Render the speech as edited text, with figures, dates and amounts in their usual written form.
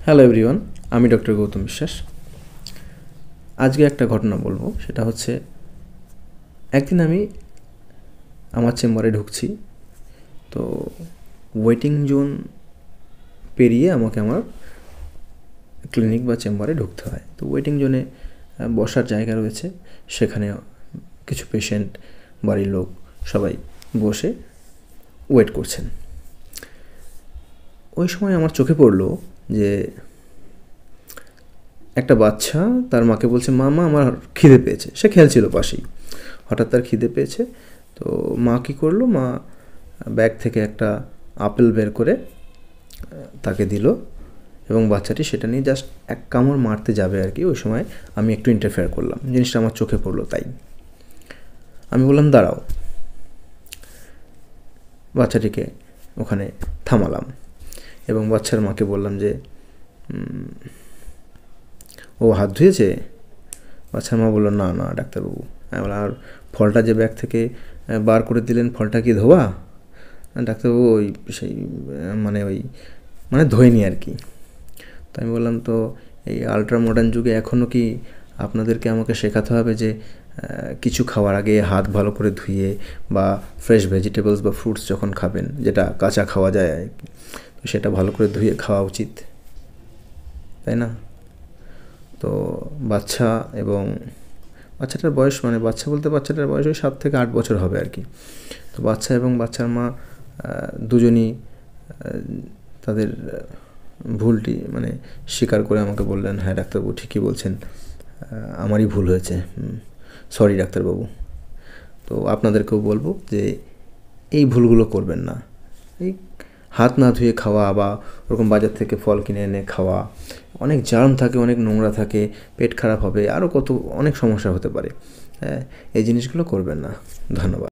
Hello everyone, আমি doctor Gautam বিশ্বাস। আজকে একটা ঘটনা বলবো। সেটা হচ্ছে, একদিন আমি আমার চেম্বারে ঢুকছি, তো ওয়েটিং জোন পেরিয়ে আমাকে আমার ক্লিনিক বা চেম্বারে ঢুকতে হয়। তো ওয়েটিং জোনে বসার জায়গা রয়েছে, সেখানে কিছু পেশেন্ট, বাড়ির লোক সবাই বসে ওয়েট করছেন। ওই সময় আমার চোখে পড়লো যে একটা বাচ্চা তার মাকে বলছে, মা আমার খিদে পেয়েছে। সে খেলছিল পাশেই, হঠাৎ তার খিদে পেয়েছে। তো মা কী করলো, মা ব্যাগ থেকে একটা আপেল বের করে তাকে দিল, এবং বাচ্চাটি সেটা নিয়ে জাস্ট এক কামড় মারতে যাবে আর কি। ওই সময় আমি একটু ইন্টারফেয়ার করলাম, জিনিসটা আমার চোখে পড়লো। তাই আমি বললাম, দাঁড়াও। বাচ্চাটিকে ওখানে থামালাম এবং বাচ্চার মাকে বললাম যে, ও হাত ধুয়েছে? বাচ্চার মা বললো, না না ডাক্তারবাবু। আমি বললাম, আর ফলটা যে ব্যাগ থেকে বার করে দিলেন, ফলটা কি ধোয়া? ডাক্তারবাবু ওই সেই ধোয়নি আর কি। তো আমি বললাম, তো এই আলট্রা মডার্ন যুগে এখনও কি আপনাদেরকে আমাকে শেখাতে হবে যে কিছু খাওয়ার আগে হাত ভালো করে ধুয়ে, বা ফ্রেশ ভেজিটেবলস বা ফ্রুটস যখন খাবেন, যেটা কাঁচা খাওয়া যায় আর কি, তো সেটা ভালো করে ধুয়ে খাওয়া উচিত, তাই না? তো বাচ্চা এবং বাচ্চাটার বয়স, বাচ্চা বলতে বাচ্চাটার বয়স ওই 7 থেকে 8 বছর হবে আর কি। তো বাচ্চা এবং বাচ্চার মা দুজনই তাদের ভুলটি স্বীকার করে আমাকে বললেন, হ্যাঁ ডাক্তারবাবু ঠিকই বলছেন, আমারই ভুল হয়েছে, সরি ডাক্তারবাবু। তো আপনাদেরকেও বলবো যে এই ভুলগুলো করবেন না। এই হাত না ধুয়ে খাওয়া, বা ওরকম বাজার থেকে ফল কিনে এনে খাওয়া, অনেক জার্ম থাকে, অনেক নোংরা থাকে, পেট খারাপ হবে, আরও অনেক সমস্যা হতে পারে। হ্যাঁ, এই জিনিসগুলো করবেন না। ধন্যবাদ।